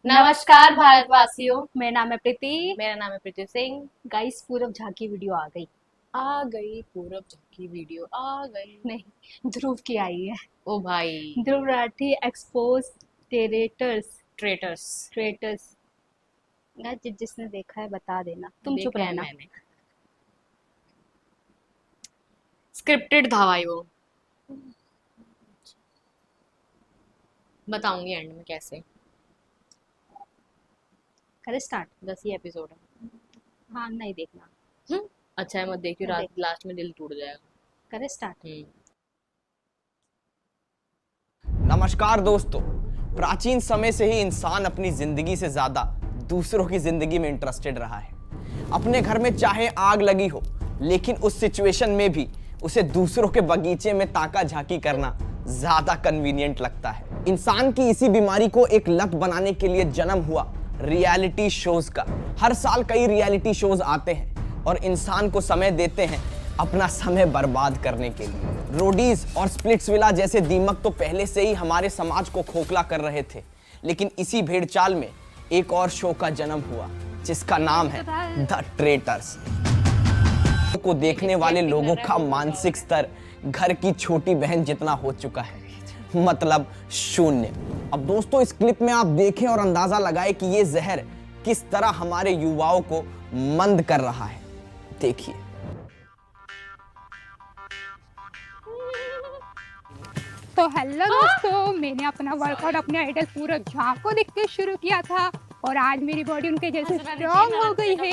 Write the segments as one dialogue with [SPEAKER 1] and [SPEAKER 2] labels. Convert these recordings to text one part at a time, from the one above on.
[SPEAKER 1] नमस्कार भारतवासियों।
[SPEAKER 2] मेरा नाम है प्रीति।
[SPEAKER 1] मेरा नाम है प्रीति सिंह।
[SPEAKER 2] गाइस पूरब झांकी वीडियो आ गई।
[SPEAKER 1] आ गई पूरब झांकी वीडियो आ गई।
[SPEAKER 2] नहीं, ध्रुव की आई है।
[SPEAKER 1] ओ भाई,
[SPEAKER 2] Dhruv Rathee expose टेरेटर्स
[SPEAKER 1] traitors
[SPEAKER 2] traitors. जिसने देखा है बता देना, तुम चुप
[SPEAKER 1] देखा है
[SPEAKER 2] रहना।
[SPEAKER 1] मैंने। स्क्रिप्टेड था भाई वो। बताऊंगी एंड में कैसे।
[SPEAKER 2] करे स्टार्ट।
[SPEAKER 1] 10 ही एपिसोड है।
[SPEAKER 2] हाँ नहीं देखना।
[SPEAKER 1] अच्छा है, मत देखियो,
[SPEAKER 2] मैं
[SPEAKER 1] रात
[SPEAKER 2] देख
[SPEAKER 1] लास्ट में दिल टूट जाएगा।
[SPEAKER 2] करे स्टार्ट।
[SPEAKER 3] नमस्कार दोस्तों। प्राचीन समय से ही इंसान अपनी जिंदगी से ज्यादा दूसरों की जिंदगी में इंटरेस्टेड रहा है। अपने घर में चाहे आग लगी हो, लेकिन उस सिचुएशन में भी उसे दूसरों के बगीचे में ताका झांकी करना ज्यादा कन्वीनियंट लगता है। इंसान की इसी बीमारी को एक लत बनाने के लिए जन्म हुआ रियलिटी शोज का। हर साल कई रियलिटी शोज आते हैं और इंसान को समय देते हैं अपना समय बर्बाद करने के लिए। रोडीज और स्प्लिट्सविला जैसे दीमक तो पहले से ही हमारे समाज को खोखला कर रहे थे, लेकिन इसी भेड़चाल में एक और शो का जन्म हुआ जिसका नाम है द ट्रेटर्स। को देखने वाले लोगों का मानसिक स्तर घर की छोटी बहन जितना हो चुका है, मतलब शून्य। अब दोस्तों इस क्लिप में आप देखें और अंदाजा लगाएं कि ये जहर किस तरह हमारे युवाओं को मंद कर रहा है। देखिए।
[SPEAKER 4] तो हेलो दोस्तों, मैंने अपना वर्कआउट अपने आइडल पूरब झांक को देख के शुरू किया था और आज मेरी बॉडी उनके जैसे स्ट्रांग हो गई है।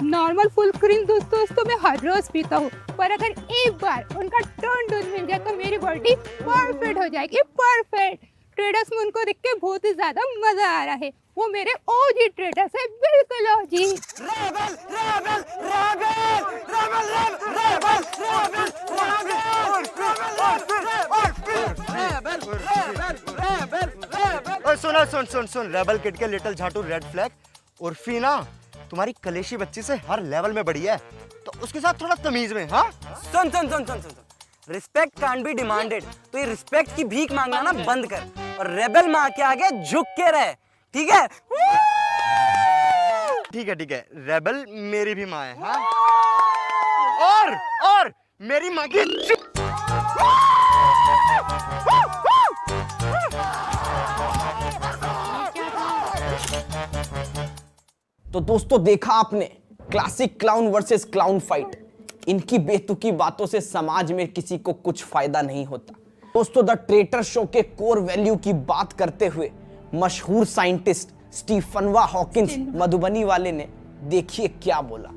[SPEAKER 4] नॉर्मल फुल क्रीम दोस्तों मैं हर रोज पीता हूँ, पर अगर एक बार उनका टर्न डोज मिल जाए तो मेरी बॉडी परफेक्ट हो जाएगी, परफेक्ट। ट्रेडर्स में उनको देख के बहुत ही ज्यादा मजा आ रहा है। वो मेरे ओजी ट्रेडर्स है, बिल्कुल OG.
[SPEAKER 3] Rebel rebel rebel rebel rebel
[SPEAKER 5] rebel. सुन रेबल किड के लिटिल झाटू रेड फ्लैग उर्फी ना तुम्हारी कलेशी बच्ची से हर लेवल में बड़ी है, तो उसके साथ थोड़ा तमीज में। हाँ
[SPEAKER 6] सुन रिस्पेक्ट कांट बी डिमांडेड। तो ये रिस्पेक्ट की भीख मांगना ना बंद कर और रेबल माँ के आगे झुक के रहे, ठीक है?
[SPEAKER 5] ठीक है, रेबल मेरी भी माँ है। हाँ? और मेरी माँ की
[SPEAKER 3] तो दोस्तों देखा आपने classic clown versus clown fight. इनकी बेतुकी बातों से समाज में किसी को कुछ फायदा नहीं होता। दोस्तों द ट्रेटर शो के कोर वैल्यू की बात करते हुए मशहूर साइंटिस्ट स्टीफनवा हॉकिंस मधुबनी वाले ने देखिए क्या बोला।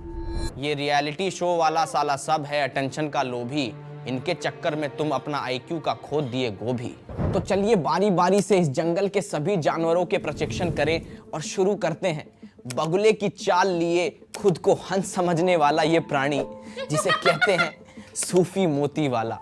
[SPEAKER 3] ये रियलिटी शो वाला साला सब है अटेंशन का लोभी, इनके चक्कर में तुम अपना आईक्यू का खो दिए गोभी। तो चलिए बारी बारी से इस जंगल के सभी जानवरों के प्रशिक्षण करें और शुरू करते हैं बगुले की चाल लिए खुद को हंस समझने वाला ये प्राणी जिसे कहते हैं सूफी मोती वाला।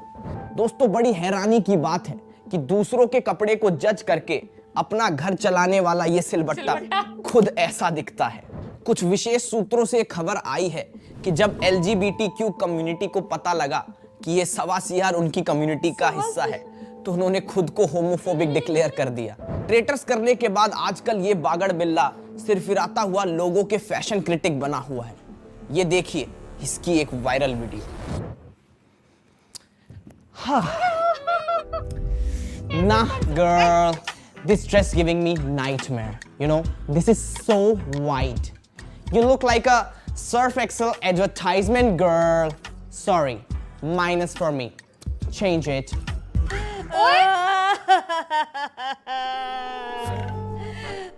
[SPEAKER 3] दोस्तों बड़ी हैरानी की बात है कि दूसरों के कपड़े को जज करके अपना घर चलाने वाला ये सिलबट्टा खुद ऐसा दिखता है। कुछ विशेष सूत्रों से खबर आई है कि जब LGBTQ कम्युनिटी को पता लगा कि ये सवा उनकी कम्युनिटी का हिस्सा है तो उन्होंने खुद को होमोफोबिक डिक्लेयर कर दिया। ट्रेटर्स करने के बाद आजकल ये बागड़ बिल्ला सिरफिराता हुआ लोगों के फैशन क्रिटिक बना हुआ है। ये देखिए इसकी एक viral video. Nah girl, this dress giving me nightmare. You know, this is so white. You look like a Surf Excel advertisement girl. Sorry, minus for me. Change it.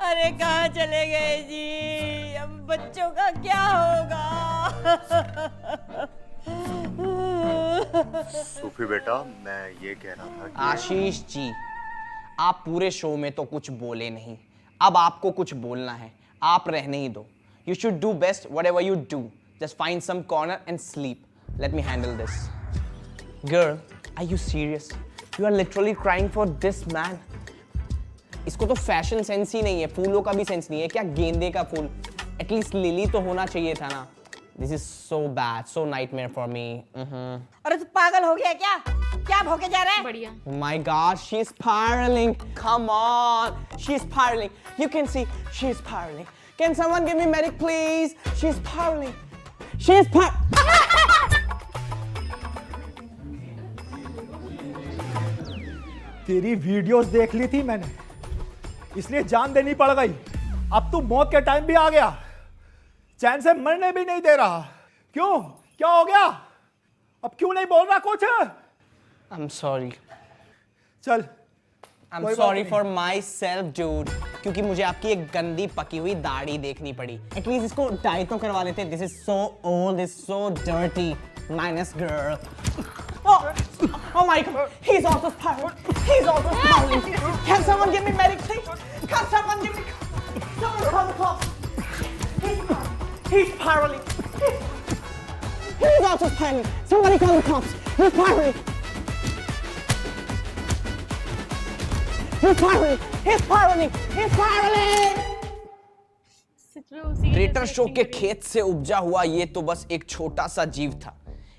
[SPEAKER 7] अरे कहाँ चले गए जी? अब बच्चों का क्या होगा?
[SPEAKER 5] सूफी बेटा, मैं ये कह रहा था कि
[SPEAKER 3] आशीष जी, आप पूरे शो में तो कुछ बोले नहीं, अब आपको कुछ बोलना है। आप रहने ही दो। You should do best whatever you do. Just find some corner and sleep. Let me handle this. Girl, are you serious? You are literally crying for this man. इसको तो फैशन सेंस ही नहीं है, फूलों का भी सेंस नहीं है। क्या गेंदे का फूल? एटलीस्ट लिली तो होना चाहिए था ना। This is so bad, so nightmare for me.
[SPEAKER 7] अरे तू पागल हो गया क्या? क्या भौंके जा रहा है?
[SPEAKER 1] बढ़िया।
[SPEAKER 3] Oh my God, she's spiraling. Come on, she's spiraling. You can see she's spiraling. Can someone give me medic, please? She's spiraling. She's
[SPEAKER 8] तेरी वीडियोस देख ली थी मैंने, इसलिए जान देनी पड़ गई। अब तू मौत के टाइम भी आ गया, चैन से मरने भी नहीं दे रहा। क्यों? क्या हो गया? अब क्यों नहीं बोल रहा कुछ?
[SPEAKER 3] I'm sorry.
[SPEAKER 8] चल,
[SPEAKER 3] I'm
[SPEAKER 8] कोई बात
[SPEAKER 3] sorry
[SPEAKER 8] नहीं।
[SPEAKER 3] for myself, dude. क्योंकि मुझे आपकी एक गंदी पकी हुई दाढ़ी देखनी पड़ी। At least इसको डाई तो करवा लेते। This is so old, this is so dirty. Minus girl. Oh my God! He's also spiraling. He's also spiraling. Can someone give me medic, please? Can someone give me? Someone call the cops. He's spiraling. He's also spiraling. Somebody call the cops. He's spiraling. He's spiraling. He's spiraling. He's spiraling. Traitor show के खेत से उपजा हुआ ये तो बस एक छोटा सा जीव था।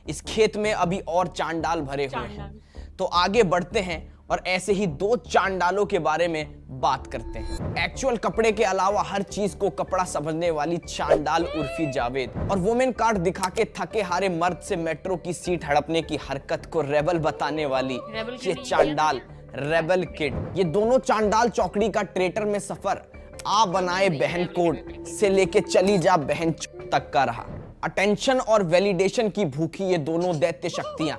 [SPEAKER 3] इस खेत में अभी और चांडाल भरे हुए हैं। तो आगे बढ़ते हैं और ऐसे ही दो चांडालों के बारे में बात करते हैं। एक्चुअल कपड़े के अलावा हर चीज को कपड़ा समझने वाली चांडाल उर्फी जावेद और वुमेन कार्ड दिखा के थके हारे मर्द से मेट्रो की सीट हड़पने की हरकत को रेबल बताने वाली ये चांडाल रेबल किड। ये दोनों चांडाल चौकड़ी का ट्रेटर में सफर आ बनाए बहन कोड से लेके चली जा बहन तक का रहा। अटेंशन और वैलिडेशन की भूखी ये दोनों दैत्य शक्तियां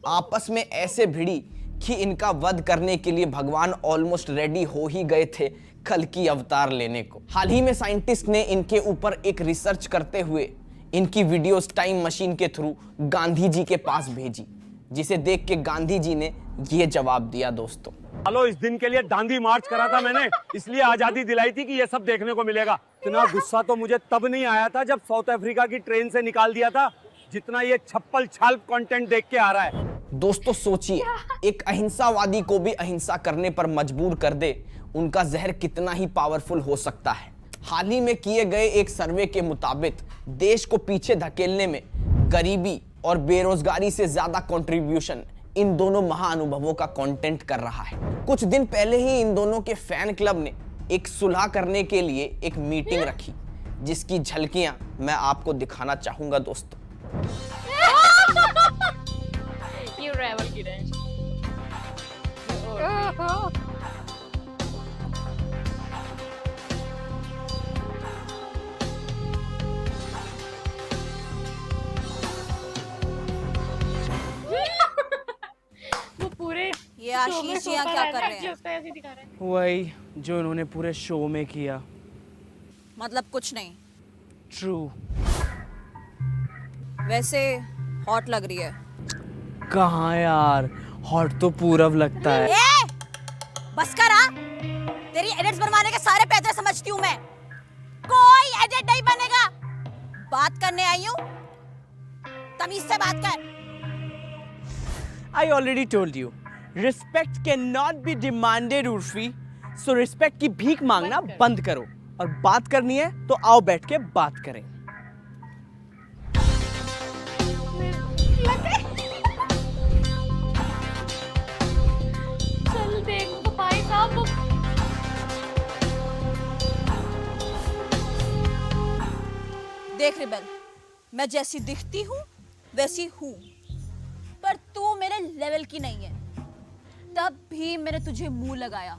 [SPEAKER 3] आपस में ऐसे भिड़ी कि इनका वध करने के लिए भगवान ऑलमोस्ट रेडी हो ही गए थे कल की अवतार लेने को। हाल ही में साइंटिस्ट ने इनके ऊपर एक रिसर्च करते हुए इनकी वीडियोस टाइम मशीन के थ्रू गांधी जी के पास भेजी, जिसे देख के गांधी जी ने ये जवाब दिया। दोस्तों,
[SPEAKER 9] हेलो, इस दिन के लिए दांडी मार्च करा था मैंने, इसलिए आजादी दिलाई थी कि ये सब देखने को मिलेगा। इतना गुस्सा तो मुझे तब नहीं आया था जब साउथ अफ्रीका की ट्रेन से निकाल दिया था, जितना ये छप्पल छाल कंटेंट देख के आ रहा है।
[SPEAKER 3] दोस्तों सोचिए, एक अहिंसावादी को भी अहिंसा करने पर मजबूर कर दे उनका जहर कितना ही पावरफुल हो सकता है। हाल ही में किए गए एक सर्वे के मुताबिक देश को पीछे धकेलने में गरीबी और बेरोजगारी से ज्यादा कंट्रीब्यूशन इन दोनों महाअनुभवों का कंटेंट कर रहा है। कुछ दिन पहले ही इन दोनों के फैन क्लब ने एक सुलह करने के लिए एक मीटिंग रखी, जिसकी झलकियां मैं आपको दिखाना चाहूंगा। दोस्तों,
[SPEAKER 1] ये रेबल किड है।
[SPEAKER 4] ओहो,
[SPEAKER 1] वो पूरे
[SPEAKER 7] ये आशीष यहाँ क्या कर रहे हैं?
[SPEAKER 1] ऐसे दिखा रहा है।
[SPEAKER 6] वही जो उन्होंने पूरे शो में किया।
[SPEAKER 7] मतलब कुछ नहीं।
[SPEAKER 6] ट्रू।
[SPEAKER 7] वैसे हॉट लग रही है।
[SPEAKER 6] कहाँ यार, हॉट तो पूरब लगता है।
[SPEAKER 7] ए! बस कर आ! तेरी एडिट्स बनवाने के सारे पैसे समझती हूँ मैं। कोई एडिट नहीं बनेगा। बात करने आई हूँ, तमीज से बात कर।
[SPEAKER 6] I already told you, respect cannot be demanded, Urfi. So respect की भीख मांगना बंद करो और बात करनी है तो आओ बैठ के बात करें।
[SPEAKER 1] चल देख तो भाई साहब वो
[SPEAKER 7] देख रिबेल, मैं जैसी दिखती हूँ वैसी हूँ, पर तू मेरे लेवल की नहीं है। तब भी मैंने तुझे मुंह लगाया,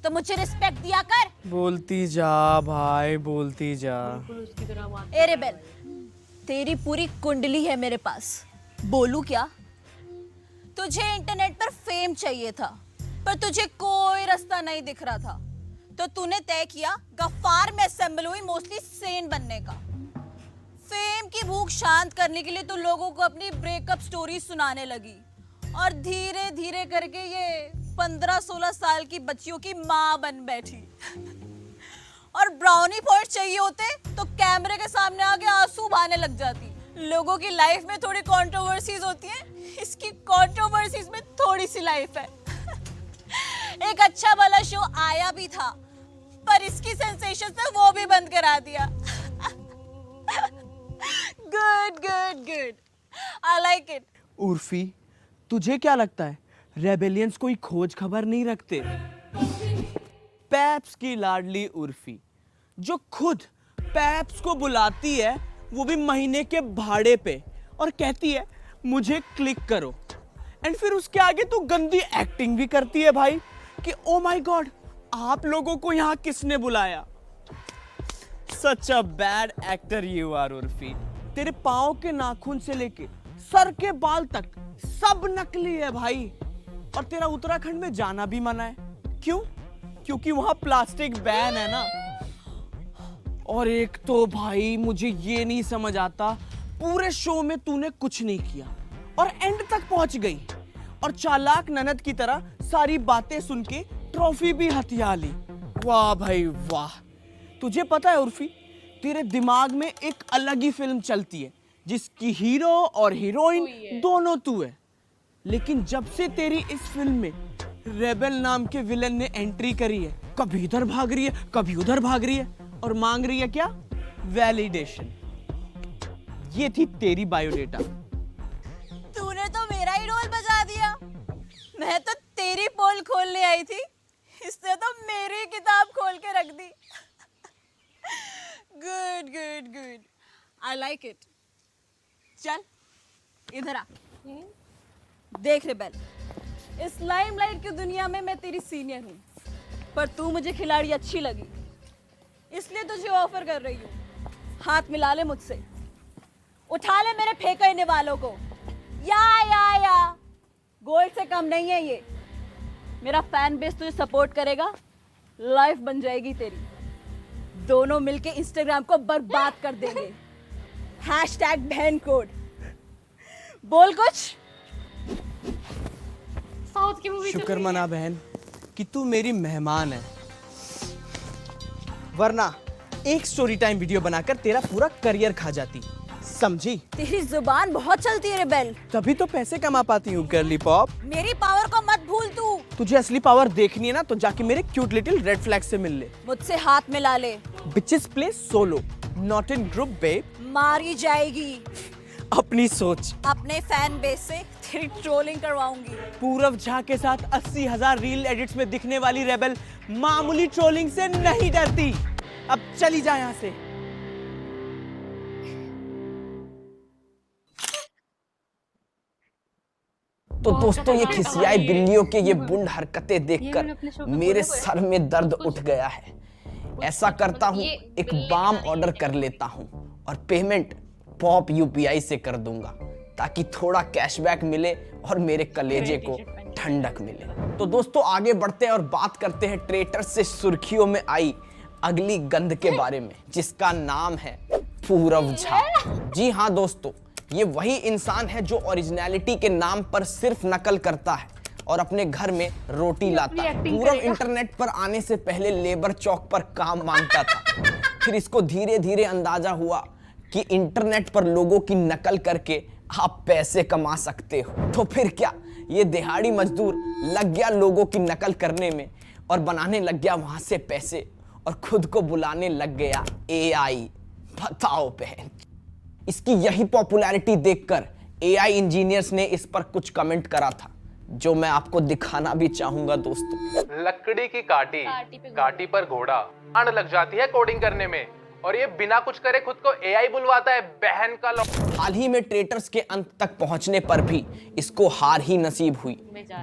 [SPEAKER 7] तो मुझे रिस्पेक्ट दिया कर।
[SPEAKER 6] बोलती जा भाई, बोलती जा।
[SPEAKER 1] उसकी तरह बात।
[SPEAKER 7] ए रिबेल, तेरी पूरी कुंडली है मेरे पास। बोलूं क्या? तुझे इंटरनेट पर फेम चाहिए था, पर तुझे कोई रास्ता नहीं दिख रहा था, तो तूने तय किया गफ्फार में असेंबल हुई मोस्टली सेन बनने का। फेम की भूख शांत करने के लिए तो लोगों को अपनी ब्रेकअप स्टोरी सुनाने लगी, और धीरे धीरे करके ये 15-16 साल की बच्चियों की माँ बन बैठी। और ब्राउनी पॉइंट चाहिए होते तो कैमरे के सामने आके आंसू बहाने लग जाती। लोगों की लाइफ में थोड़ी कंट्रोवर्सीज होती हैं, इसकी कंट्रोवर्सीज में थोड़ी सी लाइफ है। एक अच्छा वाला शो आया भी था, पर इसकी सेंसेशन से वो भी बंद करा दिया। Good
[SPEAKER 6] उर्फी, तुझे क्या लगता है रेबेलियंस कोई खोज खबर नहीं रखते? पैप्स की लाडली उर्फी जो खुद पैप्स को बुलाती है, वो भी महीने के भाड़े पे, और कहती है मुझे क्लिक करो, एंड फिर उसके आगे तू गंदी एक्टिंग भी करती है भाई कि ओ माय गॉड आप लोगों को यहां किसने बुलाया। Such a bad actor you are Urfi. तेरे पाँव के नाखून से लेके सर के बाल तक सब नकली है भाई, और तेरा उत्तराखंड में जाना भी मना है। क्यों? क्योंकि वहां प्लास्टिक बैन है ना। और एक तो भाई मुझे ये नहीं समझ आता, पूरे शो में तूने कुछ नहीं किया और एंड तक पहुंच गई, और चालाक ननद की तरह सारी बातें सुन के ट्रॉफी भी हथिया ली। वाह भाई वाह। तुझे पता है उर्फी, तेरे दिमाग में एक अलग ही फिल्म चलती है जिसकी हीरो और हीरोइन दोनों तू है, लेकिन जब से तेरी इस फिल्म में रेबेल नाम के विलन ने एंट्री करी है, कभी इधर भाग रही है कभी उधर भाग रही है, और मांग रही है क्या? वैलिडेशन। ये थी तेरी बायोडेटा।
[SPEAKER 7] तूने तो मेरा ही रोल बजा दिया। मैं तो तेरी पोल खोलने आई थी, इसने तो मेरी किताब खोल के रख दी। Good good good, I like it. चल इधर आ, देख रेबेल, इस लाइमलाइट की दुनिया में मैं तेरी सीनियर हूँ, पर तू मुझे खिलाड़ी अच्छी लगी, इसलिए तुझे ऑफर कर रही हूँ। हाथ मिला ले मुझसे, उठा ले मेरे फेंकने वालों को। या गोल्ड से कम नहीं है ये। मेरा फैन बेस तुझे सपोर्ट करेगा, लाइफ बन जाएगी तेरी। दोनों मिलके इंस्टाग्राम को बर्बाद कर देंगे। #बहन कोड। बोल कुछ।
[SPEAKER 1] साउथ की मूवी
[SPEAKER 6] शुक्र मना बहन कि तू मेरी मेहमान है, वरना एक स्टोरी टाइम वीडियो बनाकर तेरा पूरा करियर खा जाती, समझी?
[SPEAKER 7] तेरी जुबान बहुत चलती है रेबेल।
[SPEAKER 6] तभी तो पैसे कमा पाती हूँ गर्ली पॉप।
[SPEAKER 7] मेरी पावर को मत भूल तू।
[SPEAKER 6] तुझे असली पावर देखनी है ना तो जाके मेरे क्यूट लिटिल रेड फ्लैग से मिल ले।
[SPEAKER 7] मुझसे हाथ मिला ले।
[SPEAKER 6] Bitches play solo, not in group babe.
[SPEAKER 7] मारी जाएगी।
[SPEAKER 6] अपनी सोच।
[SPEAKER 7] अपने फैन बेस से तेरी ट्रोलिंग करवाऊंगी।
[SPEAKER 6] पूरव झा के साथ 80,000 रील एडिट्स में दिखने वाली रेबेल मामूली ट्रोलिंग से नहीं डरती। अब चली जा यहाँ से।
[SPEAKER 3] तो दोस्तों ये खिसियाई बिल्लियों के ये बुंड हरकतें देखकर मेरे सर में दर्द उठ गया है। ऐसा करता हूँ, एक बाम ऑर्डर कर लेता हूँ और पेमेंट पॉप यूपीआई से कर दूंगा ताकि थोड़ा कैशबैक मिले और मेरे कलेजे को ठंडक मिले। तो दोस्तों आगे बढ़ते हैं और बात करते हैं ट्रेटर से सुर्खियों में आई अगली गंध के बारे में, जिसका नाम है पूरव झा। जी हाँ दोस्तों, ये वही इंसान है जो ओरिजिनलिटी के नाम पर सिर्फ नकल करता है और अपने घर में रोटी लाता है। पूरव इंटरनेट पर आने से पहले लेबर चौक पर काम मांगता था, फिर इसको धीरे धीरे अंदाजा हुआ कि इंटरनेट पर लोगों की नकल करके आप पैसे कमा सकते हो। तो फिर क्या, ये दिहाड़ी मजदूर लग गया लोगों की नकल करने में और बनाने लग गया वहां से पैसे, और खुद को बुलाने लग गया एआई। बताओ बहन। इसकी यही पॉपुलैरिटी देखकर एआई इंजीनियर्स ने इस पर कुछ कमेंट करा था, जो मैं आपको दिखाना भी चाहूंगा दोस्तों।
[SPEAKER 10] लकड़ी की काटी पर घोड़ा, आड़ लग जाती है कोडिंग करने में, और ये बिना कुछ करे खुद को एआई बुलवाता है, बहन का
[SPEAKER 3] हाल ही में ट्रेटर्स के अंत तक पहुंचने पर भी इसको हार ही नसीब हुई,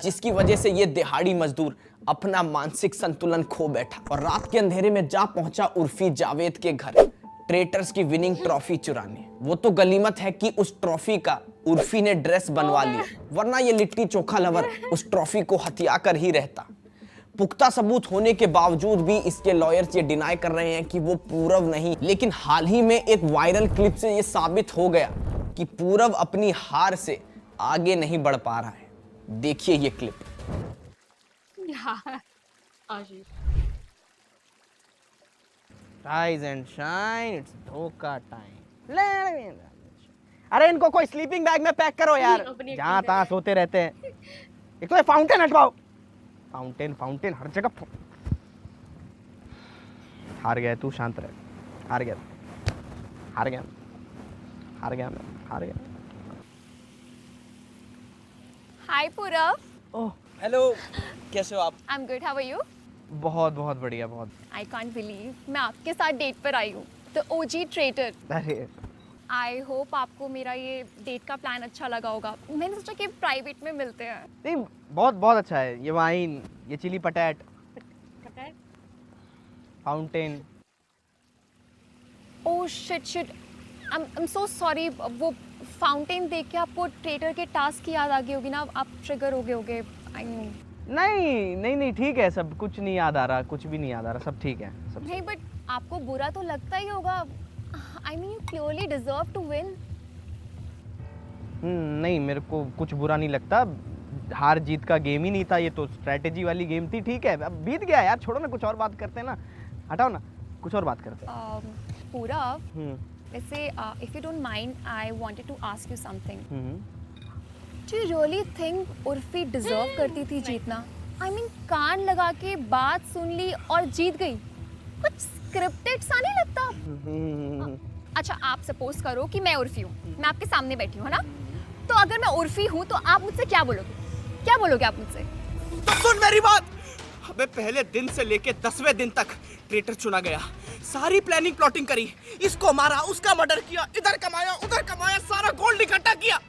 [SPEAKER 3] जिसकी वजह से ये दिहाड़ी मजदूर अपना मानसिक संतुलन खो बैठा और रात के अंधेरे में जा पहुंचा उर्फी जावेद के घर ट्रेटर्स की विनिंग ट्रॉफी चुराने। वो तो गलीमत है कि उस ट्रॉफी का उर्फी ने ड्रेस बनवा लिया, वरना ये लिट्टी चोखा लवर उस ट्रॉफी को हथिया कर ही रहता। पुख्ता सबूत होने के बावजूद भी इसके लॉयर्स ये डिनाई कर रहे हैं कि वो पूरव नहीं, लेकिन हाल ही में एक वायरल क्लिप से ये साबित हो गया कि पूरव अपनी हार से आगे नहीं बढ़ पा रहा है। देखिए ये clip.
[SPEAKER 6] Rise and shine, it's धोखा टाइम। अरे इनको कोई स्लीपिंग बैग में पैक करो यार, जहाँ तहाँ सोते रहते हैं। एक तो ये फाउंटेन हटवाओ, फाउंटेन हर जगह। हार गया तू, शांत रह। हार गया
[SPEAKER 7] हाय पूरब।
[SPEAKER 6] ओह हेलो, कैसे हो आप?
[SPEAKER 7] I am good, how are you?
[SPEAKER 6] बहुत बहुत बढ़िया, बहुत।
[SPEAKER 7] आई कांट बिलीव मैं आपके साथ डेट पर आई हूँ, द ओजी ट्रेटर।
[SPEAKER 6] अरे
[SPEAKER 7] आई होप आपको मेरा ये डेट का प्लान अच्छा लगा होगा। मैंने सोचा कि प्राइवेट में मिलते हैं।
[SPEAKER 6] नहीं, बहुत बहुत अच्छा है। ये वाइन, ये chilli potato, fountain.
[SPEAKER 7] Oh shit, I am so sorry. वो फाउंटेन देख के आपको ट्रेटर के टास्क की याद आ गई होगी ना, आप ट्रिगर हो गए होगे। I know.
[SPEAKER 6] नहीं ठीक है, सब कुछ नहीं याद आ रहा, कुछ भी नहीं याद आ रहा, सब ठीक है सब।
[SPEAKER 7] नहीं बट आपको बुरा तो लगता ही होगा। I mean you clearly deserve to win.
[SPEAKER 6] नहीं, मेरे को कुछ बुरा नहीं लगता। हार जीत का गेम ही नहीं था, ये तो स्ट्रेटेजी वाली गेम थी। ठीक है, अब बीत गया यार, छोड़ो ना, कुछ और बात करते हैं ना। हटाओ ना, कुछ और बात करते हैं।
[SPEAKER 7] पूरा वैसे if you don't mind, I wanted to ask you something. Do you really think Urfi deserve करती थी जीतना? आई मीन कान लगा के बात सुन ली और जीत गई। कुछ स्क्रिप्टेड सा नहीं लगता? अच्छा आप सपोज करो कि मैं उर्फी हूँ, मैं आपके सामने बैठी हूँ, है ना? तो अगर मैं उर्फी हूँ तो आप मुझसे क्या बोलोगे? क्या बोलोगे आप मुझसे?
[SPEAKER 6] तो सुन मेरी बात। अबे पहले दिन से लेके 10वें दिन तक ट्रेटर चुना गया, सारी प्लानिंग प्लॉटिंग करी, इसको मारा, उसका मर्डर किया, इधर कमाया उधर कमाया, सारा गोल्ड इकट्ठा किया,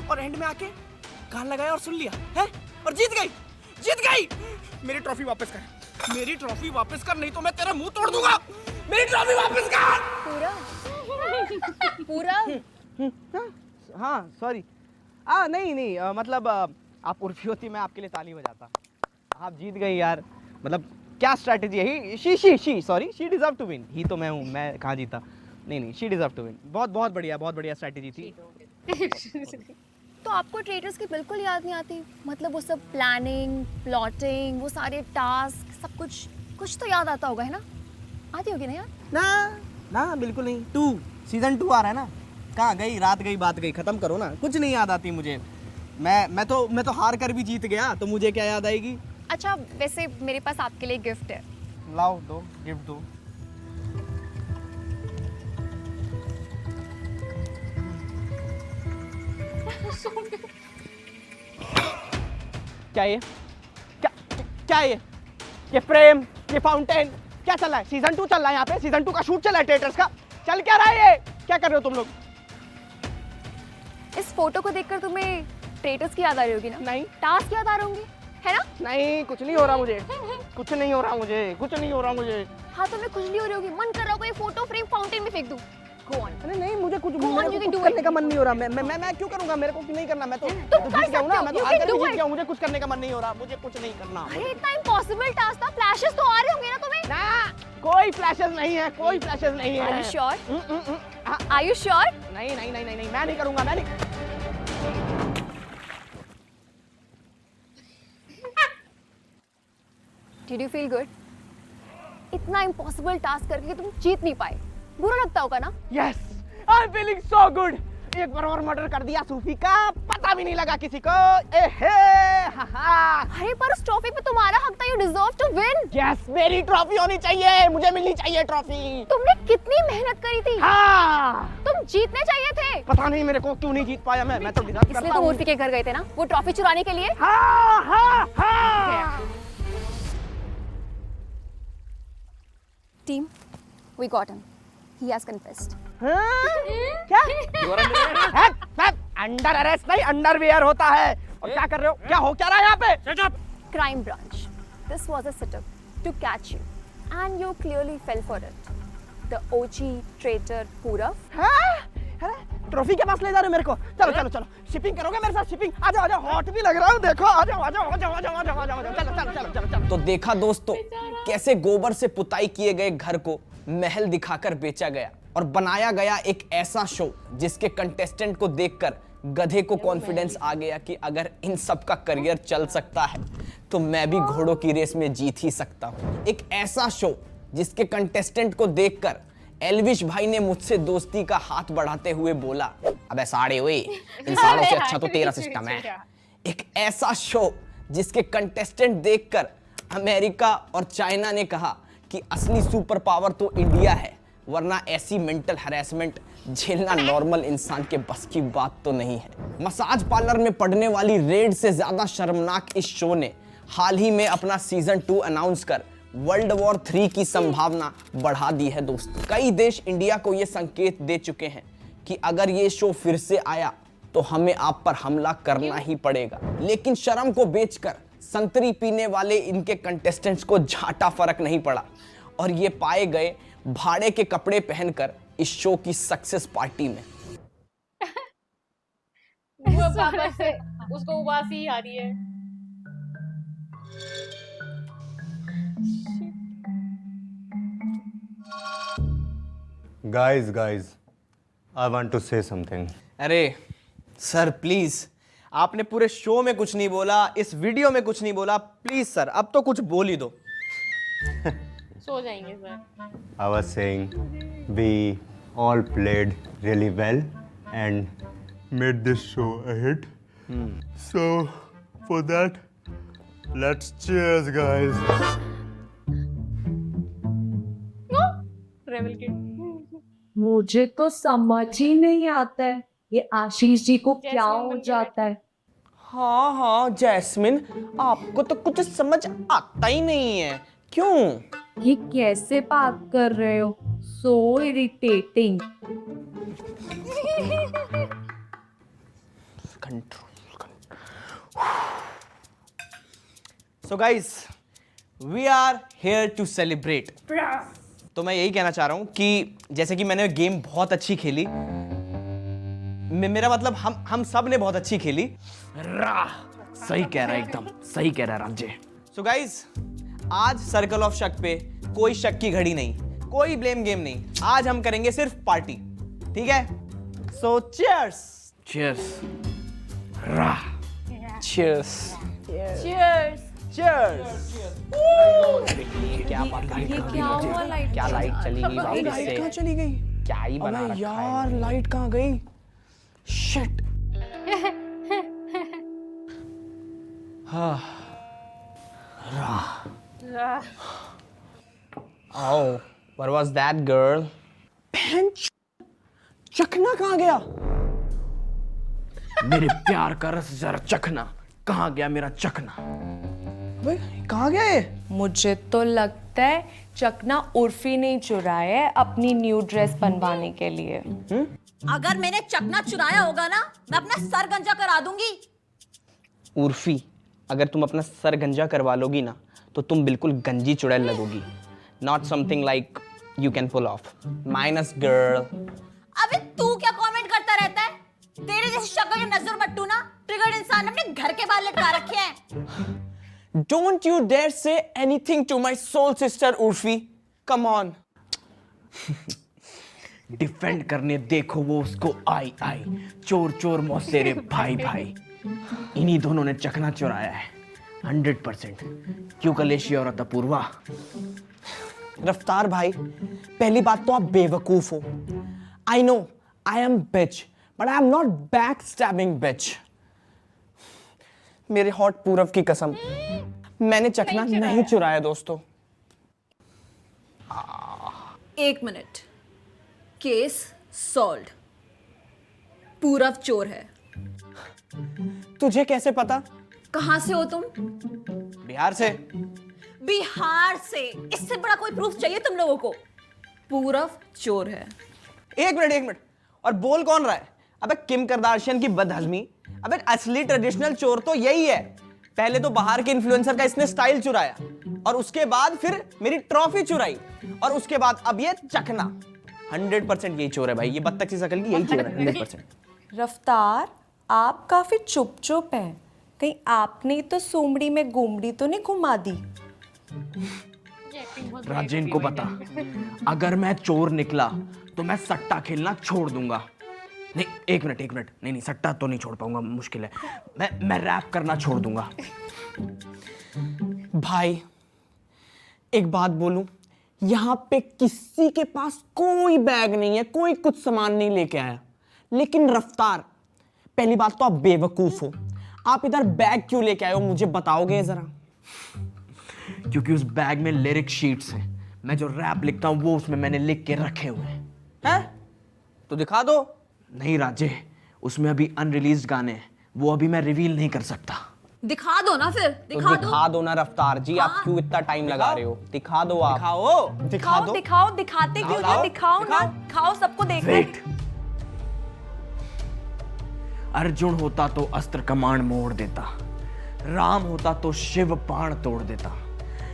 [SPEAKER 6] और एंड में आके कान लगाया और सुन लिया है, और जीत गई। मेरी ट्रॉफी वापस कर, मेरी ट्रॉफी वापस कर, नहीं तो मैं तेरा मुंह तोड़ दूंगा। मेरी ट्रॉफी वापस कर। पूरा हाँ सॉरी। नहीं मतलब आप उर्फी होती मैं आपके लिए ताली बजाता। आप जीत गई यार, मतलब क्या स्ट्रैटेजी है? She deserve to win. ही तो मैं हूँ, मैं कहाँ जीता? नहीं शी डिजर्व टू विन। बहुत बढ़िया स्ट्रैटेजी थी।
[SPEAKER 7] तो आपको ट्रेडर्स की बिल्कुल याद नहीं आती? मतलब वो सब प्लानिंग प्लॉटिंग, वो सारे टास्क, सब कुछ तो याद आता होगा, है ना? आती होगी ना यार?
[SPEAKER 6] ना बिल्कुल नहीं। सीजन 2 आ रहा है ना, कहाँ गई रात गई बात गई, खत्म करो ना। कुछ नहीं याद आती मुझे। मैं तो हार कर भी जीत गया, तो मुझे क्या याद आएगी?
[SPEAKER 7] अच्छा वैसे मेरे पास आपके लिए गिफ्ट है।
[SPEAKER 6] लाओ दो, गिफ्ट दो। क्या ये फ्रेम, ये फाउंटेन, क्या चल रहा है? सीजन 2 चल रहा है यहाँ पे, सीजन 2 का शूट चल रहा है ट्रेटर्स का। चल क्या रहा है ये? क्या कर रहे हो तुम लोग?
[SPEAKER 7] इस फोटो को देखकर तुम्हें ट्रेटर्स की याद आ रही होगी ना?
[SPEAKER 6] नहीं।
[SPEAKER 7] टास्क याद आ रहे होंगे, है ना?
[SPEAKER 6] नहीं, कुछ नहीं हो रहा मुझे। कुछ नहीं हो रहा मुझे।
[SPEAKER 7] हाँ तो मैं कुछ नहीं हो रही होगी, मन कर रहा होगा ये फोटो फ्रेम फाउंटेन में फेंक दूं। Go on.
[SPEAKER 6] अरे नहीं, मुझे कुछ
[SPEAKER 7] Go on, you can do
[SPEAKER 6] करने
[SPEAKER 7] it.
[SPEAKER 6] का मन नहीं हो रहा। मैं क्यों करूंगा? मेरे को नहीं करना। मैं तो
[SPEAKER 7] तुम कर
[SPEAKER 6] जीत गया हूँ ना,
[SPEAKER 7] सकते हो,
[SPEAKER 6] मैं तो
[SPEAKER 7] you
[SPEAKER 6] हार
[SPEAKER 7] can
[SPEAKER 6] कर
[SPEAKER 7] do
[SPEAKER 6] भी जीत
[SPEAKER 7] it.
[SPEAKER 6] गया हूँ। मुझे कुछ करने का मन नहीं हो रहा, मुझे कुछ नहीं करना।
[SPEAKER 7] अरे इतना इम्पॉसिबल टास्क था, फ्लैशेस तो आ रहे होंगे ना तुम्हें?
[SPEAKER 6] ना, कोई फ्लैशेस नहीं है, कोई फ्लैशेस नहीं है।
[SPEAKER 7] Are you sure?
[SPEAKER 6] हाँ,
[SPEAKER 7] Are you sure?
[SPEAKER 6] नहीं, मैं नहीं करूंगा, मैं नहीं।
[SPEAKER 7] Did you feel good? इतना इम्पॉसिबल टास्क करके तुम जीत नहीं पाए, बुरा लगता होगा ना?
[SPEAKER 6] Yes, I'm feeling so good. एक बार और मर्डर कर दिया सूफी का, पता भी नहीं लगा किसी को।
[SPEAKER 7] अरे पर उस ट्रॉफी पे तुम्हारा हक था, you deserve to win.
[SPEAKER 6] Yes, मेरी ट्रॉफी होनी चाहिए, मुझे मिलनी चाहिए ट्रॉफी।
[SPEAKER 7] तुमने कितनी मेहनत करी थी।
[SPEAKER 6] हाँ,
[SPEAKER 7] तुम जीतने चाहिए थे।
[SPEAKER 6] पता नहीं मेरे को क्यों नहीं जीत पाया। मैं तो डिजर्व
[SPEAKER 7] इसलिए
[SPEAKER 6] करता
[SPEAKER 7] तुम
[SPEAKER 6] हूँ।
[SPEAKER 7] उर्फी के घर गए थे ना, वो ट्रॉफी चुराने के लिए।
[SPEAKER 6] हाँ।
[SPEAKER 7] Team, we got him. He has confessed.
[SPEAKER 6] क्या? अंडर अरेस्ट नहीं, अंडरवियर होता है। और क्या कर रहे हो? क्या रहा है यहाँ पे?
[SPEAKER 7] Crime branch. This was a setup to catch you, and you clearly fell for it. The OG traitor Purav.
[SPEAKER 6] Trophy के पास ले जा रहे हो मेरे को? चलो शिपिंग करोगे मेरे साथ? शिपिंग आ जाओ, हॉट भी लग रहा हूँ, देखो आ जाओ। चलो।
[SPEAKER 3] तो देखा दोस्तों, कैसे गोबर से पुताई किए गए घर को महल दिखाकर बेचा गया और बनाया गया एक ऐसा शो जिसके कंटेस्टेंट को देखकर गधे को कॉन्फिडेंस आ गया कि अगर इन सब का करियर चल सकता है तो मैं भी घोड़ों की रेस में जीत ही सकता हूँ। एक ऐसा शो जिसके कंटेस्टेंट को देखकर एल्विश भाई ने मुझसे दोस्ती का हाथ बढ़ाते हुए बोला, अबे साड़े हुए, इन साड़ों से अच्छा तो तेरा सिस्टम है। एक ऐसा शो जिसके कंटेस्टेंट देखकर अमेरिका और चाइना ने कहा कि असली सुपर पावर तो इंडिया है, वरना ऐसी मेंटल हैरेसमेंट झेलना नॉर्मल इंसान के बस की बात तो नहीं है। मसाज पार्लर में पड़ने वाली रेड से ज्यादा शर्मनाक इस शो ने हाल ही में अपना सीजन 2 अनाउंस कर वर्ल्ड वॉर 3 की संभावना बढ़ा दी है दोस्तों। कई देश इंडिया को यह संकेत दे चुके हैं कि अगर ये शो फिर से आया तो हमें आप पर हमला करना ही पड़ेगा। लेकिन शर्म को बेचकर संतरी पीने वाले इनके कंटेस्टेंट्स को झाटा फर्क नहीं पड़ा और ये पाए गए भाड़े के कपड़े पहनकर इस शो की सक्सेस पार्टी में।
[SPEAKER 1] वो पापा से उसको उबासी ही आ रही है।
[SPEAKER 5] Guys, I want to say something.
[SPEAKER 6] अरे सर प्लीज, आपने पूरे शो में कुछ नहीं बोला, इस वीडियो में कुछ नहीं बोला, प्लीज सर अब तो कुछ बोल ही दो।
[SPEAKER 1] सो जाएंगे sir.
[SPEAKER 5] I was saying we all played really well and made this show a hit. So for that, let's cheers, guys.
[SPEAKER 1] Rebel kid.
[SPEAKER 11] मुझे तो समझ ही नहीं आता है ये आशीष जी को क्या हो जाता है।
[SPEAKER 3] हाँ हाँ जैस्मिन, आपको तो कुछ समझ आता ही नहीं है। क्यों?
[SPEAKER 11] ये कैसे बात कर रहे हो? So irritating.
[SPEAKER 6] So guys, we are here to celebrate. तो मैं यही कहना चाह रहा हूँ कि जैसे कि मैंने गेम बहुत अच्छी खेली, मेरा मतलब हम सब ने बहुत अच्छी खेली।
[SPEAKER 3] सही कह रहा है, एकदम सही कह रहा है राजे।
[SPEAKER 6] सो गाइज, आज सर्कल ऑफ शक पे कोई शक की घड़ी नहीं, कोई ब्लेम गेम नहीं, आज हम करेंगे सिर्फ पार्टी, ठीक है? सो cheers.
[SPEAKER 3] Cheers. Cheers.
[SPEAKER 7] Cheers.
[SPEAKER 6] Cheers.
[SPEAKER 3] क्या बात है?
[SPEAKER 11] ये क्या हुआ? लाइट
[SPEAKER 3] क्या लाइट चली गई वापस
[SPEAKER 6] लाइट
[SPEAKER 3] से?
[SPEAKER 6] कहाँ चली गई?
[SPEAKER 3] क्या ही बना
[SPEAKER 6] अबे
[SPEAKER 3] रखा
[SPEAKER 6] यार,
[SPEAKER 3] है?
[SPEAKER 6] लाइट कहाँ गई? Shit.
[SPEAKER 3] Oh, what was that girl?
[SPEAKER 6] चखना कहाँ गया?
[SPEAKER 3] मेरे प्यार का रस जरा चखना। कहाँ गया मेरा चखना?
[SPEAKER 6] भाई कहाँ गया ये?
[SPEAKER 11] मुझे तो लगता है चकना उर्फी ने चुराया है अपनी न्यू ड्रेस बनवाने के लिए।
[SPEAKER 7] अगर मैंने चकना चुराया होगा ना, मैं अपना सर गंजा करा दूंगी।
[SPEAKER 3] उर्फी, अगर तुम अपना सर गंजा करवा लोगी ना तो तुम बिल्कुल गंजी चुड़ैल लगोगी। Not something like you can pull off. Minus girl.
[SPEAKER 7] अबे तू क्या कमेंट करता रहता है? तेरे जैसे शक्ल के नजर मट्टू ना ट्रिगर्ड इंसान अपने घर के बाल लटका रखे हैं।
[SPEAKER 3] Don't you dare say anything to my soul sister Urfi. Come on. Defend करने देखो वो उसको आई आई, चोर चोर मौसेरे भाई भाई। इन्हीं दोनों ने चकना चुराया है 100%। क्यों कलेशी और अपूर्वा? रफ्तार भाई, पहली बात तो आप बेवकूफ हो। I know I am bitch, but I am not back stabbing bitch. मेरे हॉट पूरब की कसम, मैंने चकना नहीं चुराया दोस्तों।
[SPEAKER 7] एक मिनट, केस सॉल्व्ड। पूरब चोर है।
[SPEAKER 3] तुझे कैसे पता?
[SPEAKER 7] कहां से हो तुम?
[SPEAKER 6] बिहार से।
[SPEAKER 7] बिहार से? इससे बड़ा कोई प्रूफ चाहिए तुम लोगों को? पूरब चोर है।
[SPEAKER 6] एक मिनट, और बोल कौन रहा है? अबे किम करदाशियन की बदहजमी। अबे असली ट्रेडिशनल चोर तो यही है। पहले तो बाहर के इन्फ्लुएंसर का इसने स्टाइल चुराया, और उसके बाद फिर मेरी ट्रॉफी चुराई, और उसके बाद अब ये चखना। 100% यही चोर है भाई, ये बत्तख सी शकल की यही चोर है 100%।
[SPEAKER 11] रफ्तार, आप काफी चुप चुप हैं। कहीं आपने तो सुमड़ी में गुमड़ी तो नहीं घुमा दी?
[SPEAKER 3] राजेन को बता, अगर मैं चोर निकला तो मैं सट्टा खेलना छोड़ दूंगा। नहीं एक मिनट, नहीं सट्टा तो नहीं छोड़ पाऊंगा, मुश्किल है। मैं रैप करना छोड़ दूंगा। भाई एक बात बोलूं, यहाँ पे किसी के पास कोई बैग नहीं है, कोई कुछ सामान नहीं लेके आया। लेकिन रफ्तार, पहली बात तो आप बेवकूफ हो। आप इधर बैग क्यों लेके आए हो, मुझे बताओगे जरा? क्योंकि उस बैग में लिरिक शीट्स हैं। मैं जो रैप लिखता हूँ वो उसमें मैंने लिख के रखे हुए हैं। तो दिखा दो। नहीं राजे, उसमें अभी अनरिलीज्ड गाने हैं, वो अभी मैं रिवील नहीं कर सकता।
[SPEAKER 7] दिखा दो ना फिर,
[SPEAKER 3] तो दिखा दो ना रफ्तार जी, आप क्यों इतना टाइम लगा रहे हो? दिखा दो आप। दिखा दो।
[SPEAKER 11] दिखाओ, दिखाते क्यों नहीं? दिखाओ ना, दिखाओ, सबको देखना है।
[SPEAKER 3] अर्जुन होता तो अस्त्र कमान मोड़ देता, राम होता तो शिव बाण तोड़ देता।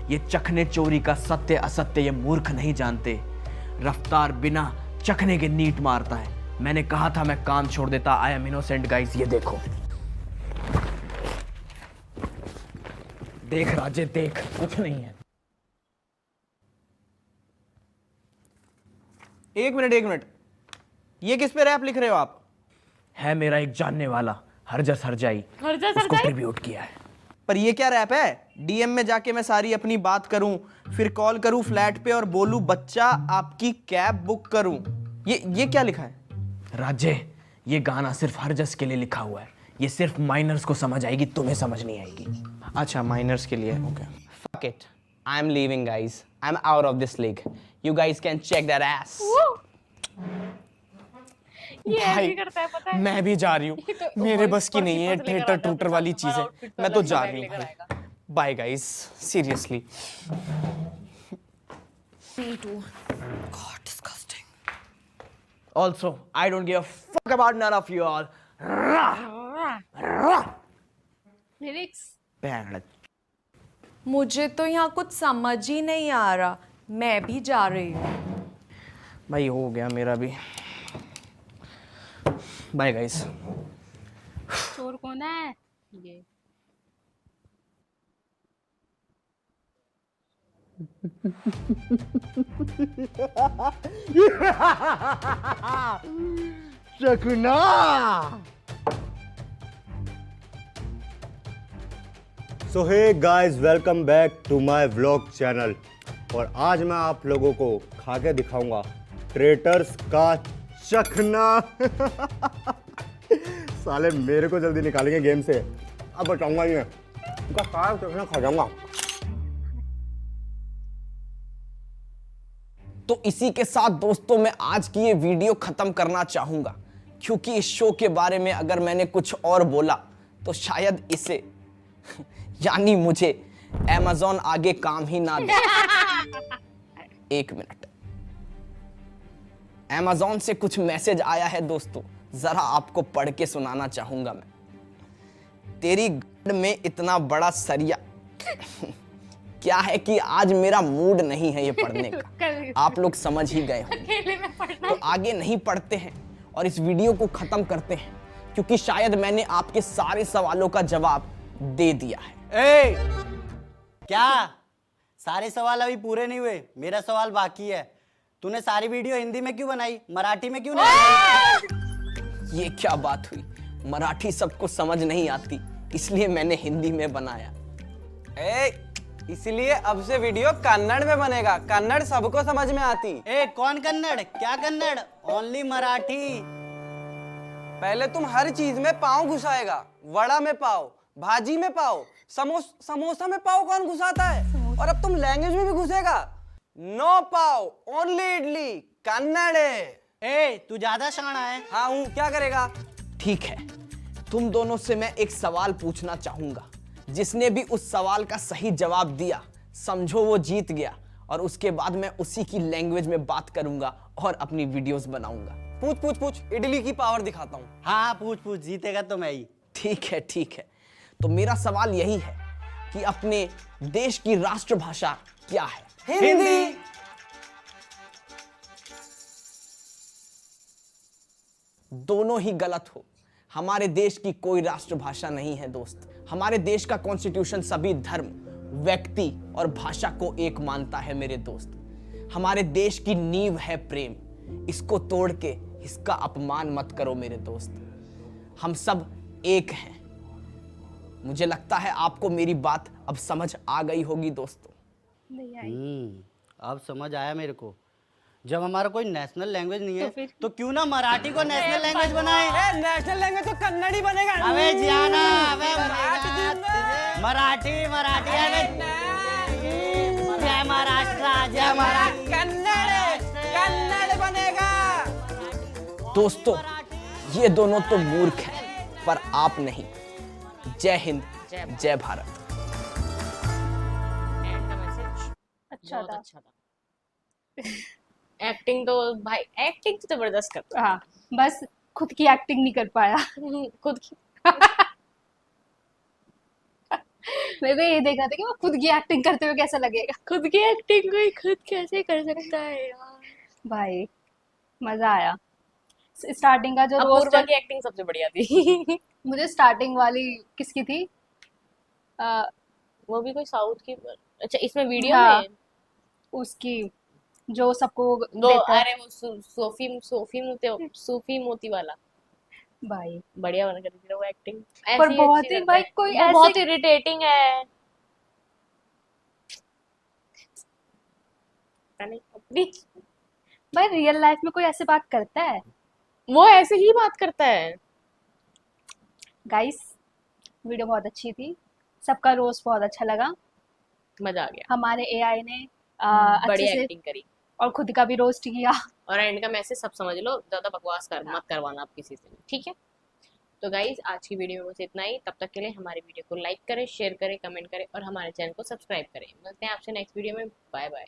[SPEAKER 3] ये चखने चोरी का सत्य असत्य ये मूर्ख नहीं जानते। रफ्तार बिना चखने के नीट मारता है। मैंने कहा था मैं काम छोड़ देता। आई एम इनोसेंट गाइस, ये देखो। देख राजे देख, कुछ नहीं है। एक मिनट, ये किस पे रैप लिख रहे हो आप? है मेरा एक जानने वाला हरजस हरजाई, उसको ट्रिब्यूट किया है। पर ये क्या रैप है? डीएम में जाके मैं सारी अपनी बात करूं, फिर कॉल करूं फ्लैट पे और बोलूं बच्चा आपकी कैब बुक करूं। ये क्या लिखा है? राजे, ये गाना सिर्फ हरजस के लिए लिखा हुआ है। ये सिर्फ माइनर्स को समझ आएगी, तुम्हें समझ नहीं आएगी। अच्छा, माइनर्स के लिए। Okay, fuck it, I am leaving guys, I am out of this league. You guys can check that ass.
[SPEAKER 1] ये ऐसे करता है, पता है?
[SPEAKER 3] मैं भी जा रही हूँ, मेरे बस की नहीं है ट्रेटर टूटर वाली चीजें। मैं तो जा रही हूँ। Bye guys, seriously. Also, I don't give a fuck about none of you all.
[SPEAKER 1] Lyrics
[SPEAKER 11] मुझे तो यहाँ कुछ समझ ही नहीं आ रहा। मैं भी जा रही हूँ।
[SPEAKER 3] भाई हो गया मेरा भी। Bye guys.
[SPEAKER 1] चोर कौन है? ये
[SPEAKER 5] चकना। So hey guys, welcome back to my vlog channel. और आज मैं आप लोगों को खा के दिखाऊंगा ट्रेटर्स का चखना। साले मेरे को जल्दी निकालेंगे गेम से, अब बताऊंगा ही मैं। उनका सारा चखना खा जाऊंगा।
[SPEAKER 3] तो इसी के साथ दोस्तों मैं आज की ये वीडियो खत्म करना चाहूंगा, क्योंकि इस शो के बारे में अगर मैंने कुछ और बोला तो शायद इसे यानी मुझे Amazon आगे काम ही ना दे। एक मिनट, Amazon से कुछ मैसेज आया है दोस्तों, जरा आपको पढ़ के सुनाना चाहूंगा मैं। तेरी गड में इतना बड़ा सरिया। क्या है कि आज मेरा मूड नहीं है ये पढ़ने का, आप लोग समझ ही गए होंगे। तो आगे नहीं पढ़ते हैं और इस वीडियो को खत्म करते हैं, क्योंकि शायद मैंने आपके सारे सवालों का जवाब दे दिया है।
[SPEAKER 12] क्या सारे सवाल अभी पूरे नहीं हुए? मेरा सवाल बाकी है। तूने सारी वीडियो हिंदी में क्यों बनाई, मराठी में क्यों नहीं बनाई?
[SPEAKER 3] ये क्या बात हुई? मराठी सबको समझ नहीं आती, इसलिए मैंने हिंदी में बनाया।
[SPEAKER 6] इसलिए अब से वीडियो कन्नड़ में बनेगा, कन्नड़ सबको समझ में आती।
[SPEAKER 12] कौन कन्नड़? क्या कन्नड़? ओनली मराठी।
[SPEAKER 6] पहले तुम हर चीज में पाव घुसाएगा। वड़ा में पाव, भाजी में पाव, समोसा में पाव कौन घुसाता है? और अब तुम लैंग्वेज में भी घुसेगा। नो पाव, ओनली इडली, कन्नड़ है।
[SPEAKER 12] तू ज्यादा शाना है।
[SPEAKER 6] हाँ हूँ, क्या करेगा?
[SPEAKER 3] ठीक है, तुम दोनों से मैं एक सवाल पूछना चाहूंगा। जिसने भी उस सवाल का सही जवाब दिया समझो वो जीत गया, और उसके बाद मैं उसी की लैंग्वेज में बात करूंगा और अपनी वीडियोस बनाऊंगा।
[SPEAKER 6] पूछ, इडली की पावर दिखाता हूँ।
[SPEAKER 12] हाँ पूछ, जीतेगा तो मैं ही।
[SPEAKER 3] ठीक है। तो मेरा सवाल यही है कि अपने देश की राष्ट्रभाषा क्या है?
[SPEAKER 6] हिंदी।
[SPEAKER 3] दोनों ही गलत हो। हमारे देश की कोई राष्ट्रभाषा नहीं है दोस्त। हमारे देश का कॉन्स्टिट्यूशन सभी धर्म, व्यक्ति और भाषा को एक मानता है मेरे दोस्त। हमारे देश की नींव है प्रेम, इसको तोड़ के इसका अपमान मत करो मेरे दोस्त। हम सब एक हैं। मुझे लगता है आपको मेरी बात अब समझ आ गई होगी दोस्तों।
[SPEAKER 12] अब समझ आया मेरे को। जब हमारा कोई नेशनल लैंग्वेज नहीं है तो क्यों ना मराठी को नेशनल लैंग्वेज बनाए?
[SPEAKER 6] नेशनल लैंग्वेज तो कन्नड़ ही बनेगा।
[SPEAKER 12] अबे जाना, अबे मराठी। अबे जय महाराष्ट्र, जय
[SPEAKER 6] हमारा कन्नड़ बनेगा।
[SPEAKER 3] दोस्तों ये दोनों तो मूर्ख हैं, पर आप नहीं। जय हिंद, जय भारत।
[SPEAKER 2] अच्छा था।
[SPEAKER 1] अच्छा था। एक्टिंग तो भाई, एक्टिंग तो जबरदस्त करता
[SPEAKER 2] हाँ, बस खुद की एक्टिंग नहीं कर पाया।
[SPEAKER 1] है। खुद की
[SPEAKER 2] मैं तो ये देखा था कि वो खुद की एक्टिंग करते हुए कैसा लगेगा।
[SPEAKER 1] खुद की एक्टिंग कोई खुद कैसे कर सकता है यार।
[SPEAKER 2] भाई मजा आया। स्टार्टिंग का जो
[SPEAKER 1] अपूर्वा
[SPEAKER 2] रोस्ट,
[SPEAKER 1] की एक्टिंग सबसे बढ़िया थी।
[SPEAKER 2] मुझे स्टार्टिंग वाली किसकी थी?
[SPEAKER 1] वो भी कोई साउथ की। अच्छा, इसमें वीडियो
[SPEAKER 2] हाँ,
[SPEAKER 1] में
[SPEAKER 2] उसकी जो सबको
[SPEAKER 1] दो,
[SPEAKER 2] देता है।
[SPEAKER 1] अरे वो सूफी मोती वाला
[SPEAKER 2] भाई
[SPEAKER 1] बढ़िया बना कर थी वो एक्टिंग।
[SPEAKER 2] पर बहुत ही भाई कोई
[SPEAKER 1] वो
[SPEAKER 2] ऐसे
[SPEAKER 1] बहुत इरिटेटिंग है। पता नहीं अपनी,
[SPEAKER 2] भाई रियल लाइफ में कोई ऐसे बात करता है?
[SPEAKER 1] वो ऐसे ही बात करता है।
[SPEAKER 2] गाइस वीडियो बहुत अच्छी थी, सबका रोस्ट बहुत अच्छा लगा।
[SPEAKER 1] मजा आ गया,
[SPEAKER 2] हमारे एआई ने अच्छे
[SPEAKER 1] बढ़िया
[SPEAKER 2] से
[SPEAKER 1] एक्टिंग करी।
[SPEAKER 2] और खुद का भी रोस्ट किया।
[SPEAKER 1] और एंड का मैसेज सब समझ लो, ज्यादा बकवास मत करवाना आप किसी से, ठीक है। तो गाइज आज की वीडियो में बस इतना ही। तब तक के लिए हमारे वीडियो को लाइक करें, शेयर करें, कमेंट करें और हमारे चैनल को सब्सक्राइब करें। मिलते हैं आपसे नेक्स्ट वीडियो में। Bye bye.